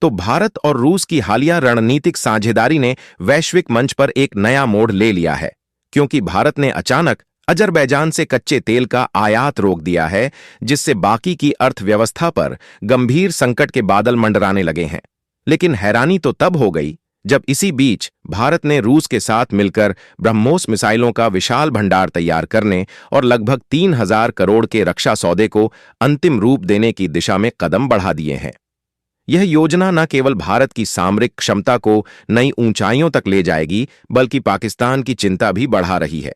तो भारत और रूस की हालिया रणनीतिक साझेदारी ने वैश्विक मंच पर एक नया मोड़ ले लिया है, क्योंकि भारत ने अचानक अजरबैजान से कच्चे तेल का आयात रोक दिया है, जिससे बाकी की अर्थव्यवस्था पर गंभीर संकट के बादल मंडराने लगे हैं। लेकिन हैरानी तो तब हो गई जब इसी बीच भारत ने रूस के साथ मिलकर ब्रह्मोस मिसाइलों का विशाल भंडार तैयार करने और लगभग 3000 करोड़ के रक्षा सौदे को अंतिम रूप देने की दिशा में कदम बढ़ा दिए हैं। यह योजना न केवल भारत की सामरिक क्षमता को नई ऊंचाइयों तक ले जाएगी, बल्कि पाकिस्तान की चिंता भी बढ़ा रही है।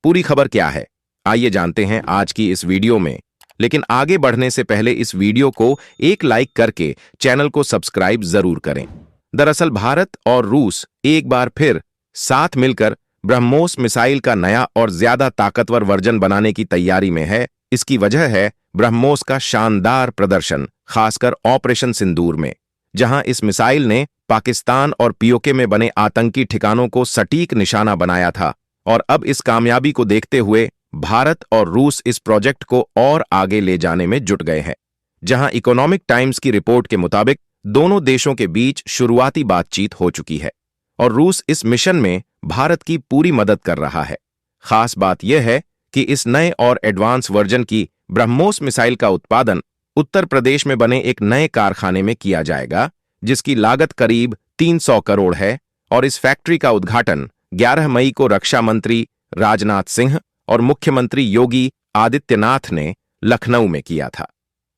पूरी खबर क्या है, आइए जानते हैं आज की इस वीडियो में। लेकिन आगे बढ़ने से पहले इस वीडियो को एक लाइक करके चैनल को सब्सक्राइब जरूर करें। दरअसल भारत और रूस एक बार फिर साथ मिलकर ब्रह्मोस मिसाइल का नया और ज्यादा ताकतवर वर्जन बनाने की तैयारी में है। इसकी वजह है ब्रह्मोस का शानदार प्रदर्शन, खासकर ऑपरेशन सिंदूर में, जहां इस मिसाइल ने पाकिस्तान और पीओके में बने आतंकी ठिकानों को सटीक निशाना बनाया था। और अब इस कामयाबी को देखते हुए भारत और रूस इस प्रोजेक्ट को और आगे ले जाने में जुट गए हैं। जहां इकोनॉमिक टाइम्स की रिपोर्ट के मुताबिक दोनों देशों के बीच शुरुआती बातचीत हो चुकी है और रूस इस मिशन में भारत की पूरी मदद कर रहा है। खास बात यह है कि इस नए और एडवांस वर्जन की ब्रह्मोस मिसाइल का उत्पादन उत्तर प्रदेश में बने एक नए कारखाने में किया जाएगा, जिसकी लागत करीब 300 करोड़ है। और इस फैक्ट्री का उद्घाटन 11 मई को रक्षा मंत्री राजनाथ सिंह और मुख्यमंत्री योगी आदित्यनाथ ने लखनऊ में किया था।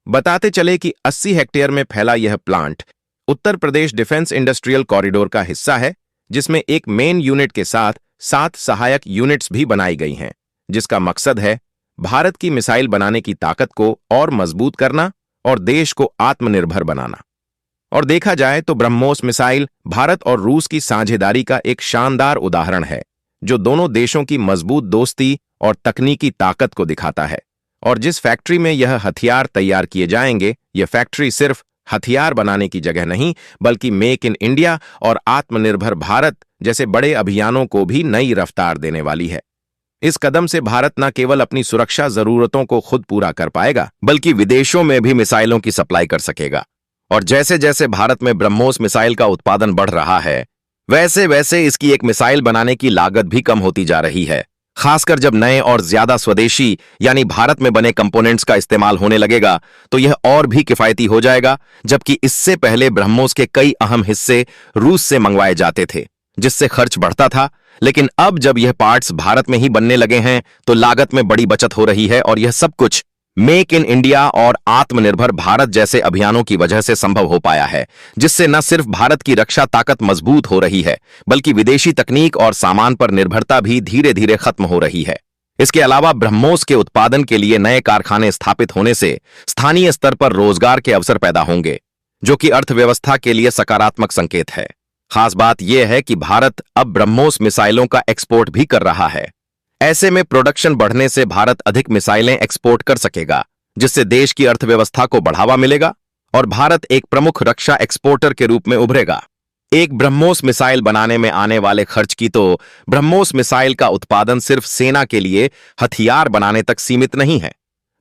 बताते चले कि 80 हेक्टेयर में फैला यह plant Uttar Pradesh defence industrial corridor का हिस्सा है, जिसमें एक मेन यूनिट के साथ 7 सहायक यूनिट्स भी बनाई गई हैं, जिसका मकसद है भारत की मिसाइल बनाने की ताकत को और मजबूत करना और देश को आत्मनिर्भर बनाना। और देखा जाए तो ब्रह्मोस मिसाइल भारत और रूस की साझेदारी का एक शानदार उदाहरण है, जो दोनों देशों की मजबूत दोस्ती और तकनीकी ताकत को दिखाता है। और जिस फैक्ट्री में यह हथियार तैयार किए जाएंगे, यह फैक्ट्री सिर्फ हथियार बनाने की जगह नहीं, बल्कि मेक इन इंडिया और आत्मनिर्भर भारत जैसे बड़े अभियानों को भी नई रफ्तार देने वाली है। इस कदम से भारत न केवल अपनी सुरक्षा जरूरतों को खुद पूरा कर पाएगा, बल्कि विदेशों में भी मिसाइलों की सप्लाई कर सकेगा। और जैसे जैसे भारत में ब्रह्मोस मिसाइल का उत्पादन बढ़ रहा है, वैसे वैसे इसकी एक मिसाइल बनाने की लागत भी कम होती जा रही है। खासकर जब नए और ज्यादा स्वदेशी यानी भारत में बने कंपोनेंट्स का इस्तेमाल होने लगेगा, तो यह और भी किफायती हो जाएगा। जबकि इससे पहले ब्रह्मोस के कई अहम हिस्से रूस से मंगवाए जाते थे, जिससे खर्च बढ़ता था। लेकिन अब जब यह पार्ट्स भारत में ही बनने लगे हैं, तो लागत में बड़ी बचत हो रही है। और यह सब कुछ मेक इन इंडिया और आत्मनिर्भर भारत जैसे अभियानों की वजह से संभव हो पाया है, जिससे न सिर्फ भारत की रक्षा ताकत मजबूत हो रही है, बल्कि विदेशी तकनीक और सामान पर निर्भरता भी धीरे धीरे खत्म हो रही है। इसके अलावा ब्रह्मोस के उत्पादन के लिए नए कारखाने स्थापित होने से स्थानीय स्तर पर रोजगार के अवसर पैदा होंगे, जो कि अर्थव्यवस्था के लिए सकारात्मक संकेत है। खास बात यह है कि भारत अब ब्रह्मोस मिसाइलों का एक्सपोर्ट भी कर रहा है। ऐसे में प्रोडक्शन बढ़ने से भारत अधिक मिसाइलें एक्सपोर्ट कर सकेगा, जिससे देश की अर्थव्यवस्था को बढ़ावा मिलेगा और भारत एक प्रमुख रक्षा एक्सपोर्टर के रूप में उभरेगा। एक ब्रह्मोस मिसाइल बनाने में आने वाले खर्च की तो ब्रह्मोस मिसाइल का उत्पादन सिर्फ सेना के लिए हथियार बनाने तक सीमित नहीं है,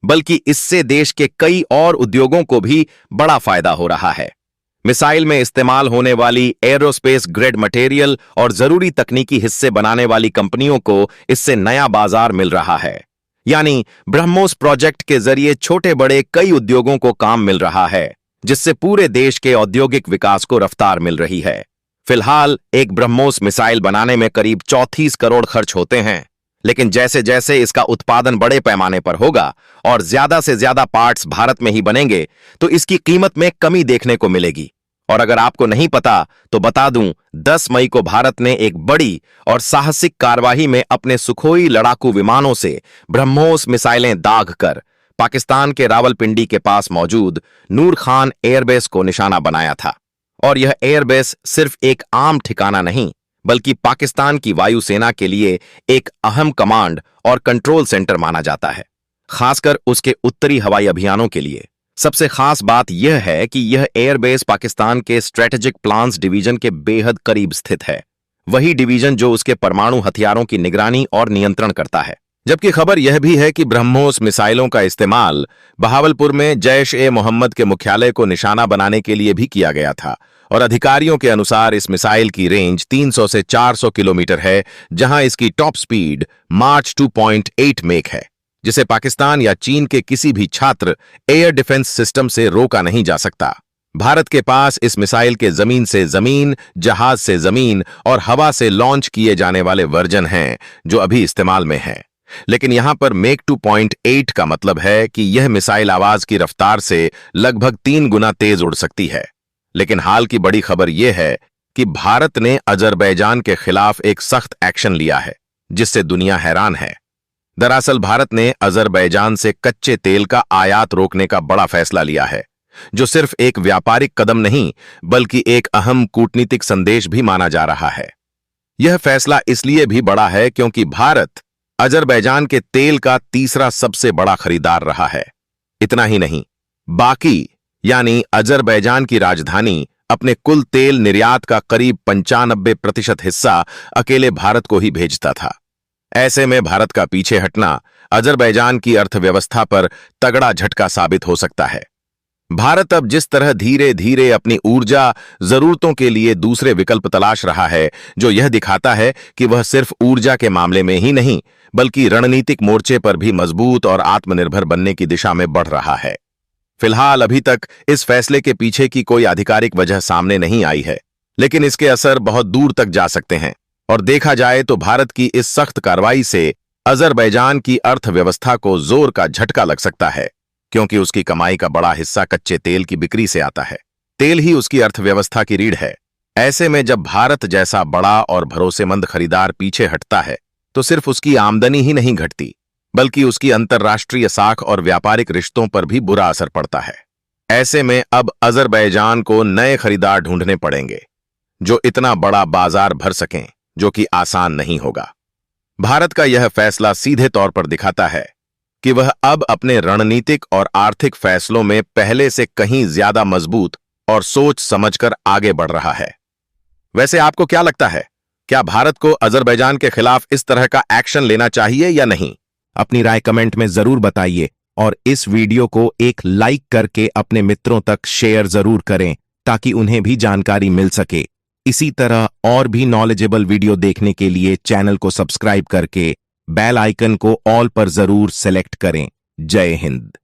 बल्कि इससे देश के कई और उद्योगों को भी बड़ा फायदा हो रहा है। मिसाइल में इस्तेमाल होने वाली एरोस्पेस ग्रेड मटेरियल और जरूरी तकनीकी हिस्से बनाने वाली कंपनियों को इससे नया बाजार मिल रहा है। यानी ब्रह्मोस प्रोजेक्ट के जरिए छोटे बड़े कई उद्योगों को काम मिल रहा है, जिससे पूरे देश के औद्योगिक विकास को रफ्तार मिल रही है। फिलहाल एक ब्रह्मोस मिसाइल बनाने में करीब 34 करोड़ खर्च होते हैं, लेकिन जैसे जैसे इसका उत्पादन बड़े पैमाने पर होगा और ज्यादा से ज्यादा पार्ट्स भारत में ही बनेंगे, तो इसकी कीमत में कमी देखने को मिलेगी। और अगर आपको नहीं पता तो बता दूं, 10 मई को भारत ने एक बड़ी और साहसिक कार्रवाई में अपने सुखोई लड़ाकू विमानों से ब्रह्मोस मिसाइलें दाग कर पाकिस्तान के रावलपिंडी के पास मौजूद नूर खान एयरबेस को निशाना बनाया था। और यह एयरबेस सिर्फ एक आम ठिकाना नहीं, बल्कि पाकिस्तान की वायुसेना के लिए एक अहम कमांड और कंट्रोल सेंटर माना जाता है, खासकर उसके उत्तरी हवाई अभियानों के लिए। सबसे खास बात यह है कि यह एयरबेस पाकिस्तान के स्ट्रेटेजिक प्लान्स डिवीजन के बेहद करीब स्थित है, वही डिवीजन जो उसके परमाणु हथियारों की निगरानी और नियंत्रण करता है। जबकि खबर यह भी है कि ब्रह्मोस मिसाइलों का इस्तेमाल बहावलपुर में जैश-ए-मोहम्मद के मुख्यालय को निशाना बनाने के लिए भी किया गया था और अधिकारियों के अनुसार इस मिसाइल की रेंज 300 से 400 किलोमीटर है, जहां इसकी टॉप स्पीड मार्च 2.8 मेक है, जिसे पाकिस्तान या चीन के किसी भी छात्र एयर डिफेंस सिस्टम से रोका नहीं जा सकता। भारत के पास इस मिसाइल के जमीन से जमीन, जहाज से जमीन और हवा से लॉन्च किए जाने वाले वर्जन हैं, जो अभी इस्तेमाल में हैं। लेकिन यहां पर मेक 2.8 का मतलब है कि यह मिसाइल आवाज की रफ्तार से लगभग 3 गुना तेज उड़ सकती है। लेकिन हाल की बड़ी खबर यह है कि भारत ने अजरबैजान के खिलाफ एक सख्त एक्शन लिया है, जिससे दुनिया हैरान है। दरअसल भारत ने अजरबैजान से कच्चे तेल का आयात रोकने का बड़ा फैसला लिया है, जो सिर्फ एक व्यापारिक कदम नहीं बल्कि एक अहम कूटनीतिक संदेश भी माना जा रहा है। यह फैसला इसलिए भी बड़ा है क्योंकि भारत अजरबैजान के तेल का तीसरा सबसे बड़ा खरीदार रहा है। इतना ही नहीं, बाकी यानी अजरबैजान की राजधानी अपने कुल तेल निर्यात का करीब 95% हिस्सा अकेले भारत को ही भेजता था। ऐसे में भारत का पीछे हटना अजरबैजान की अर्थव्यवस्था पर तगड़ा झटका साबित हो सकता है। भारत अब जिस तरह धीरे धीरे अपनी ऊर्जा जरूरतों के लिए दूसरे विकल्प तलाश रहा है, जो यह दिखाता है कि वह सिर्फ ऊर्जा के मामले में ही नहीं बल्कि रणनीतिक मोर्चे पर भी मजबूत और आत्मनिर्भर बनने की दिशा में बढ़ रहा है। फिलहाल अभी तक इस फैसले के पीछे की कोई आधिकारिक वजह सामने नहीं आई है, लेकिन इसके असर बहुत दूर तक जा सकते हैं और देखा जाए तो भारत की इस सख्त कार्रवाई से अजरबैजान की अर्थव्यवस्था को जोर का झटका लग सकता है, क्योंकि उसकी कमाई का बड़ा हिस्सा कच्चे तेल की बिक्री से आता है। तेल ही उसकी अर्थव्यवस्था की रीढ़ है। ऐसे में जब भारत जैसा बड़ा और भरोसेमंद खरीदार पीछे हटता है, तो सिर्फ उसकी आमदनी ही नहीं घटती, बल्कि उसकी अंतर्राष्ट्रीय साख और व्यापारिक रिश्तों पर भी बुरा असर पड़ता है। ऐसे में अब अजरबैजान को नए खरीदार ढूंढने पड़ेंगे, जो इतना बड़ा बाजार भर सकें, जो कि आसान नहीं होगा। भारत का यह फैसला सीधे तौर पर दिखाता है कि वह अब अपने रणनीतिक और आर्थिक फैसलों में पहले से कहीं ज्यादा मजबूत और सोच समझकर आगे बढ़ रहा है। वैसे आपको क्या लगता है, क्या भारत को अजरबैजान के खिलाफ इस तरह का एक्शन लेना चाहिए या नहीं? अपनी राय कमेंट में जरूर बताइए और इस वीडियो को एक लाइक करके अपने मित्रों तक शेयर जरूर करें, ताकि उन्हें भी जानकारी मिल सके। इसी तरह और भी नॉलेजेबल वीडियो देखने के लिए चैनल को सब्सक्राइब करके बेल आइकन को ऑल पर जरूर सेलेक्ट करें। जय हिंद।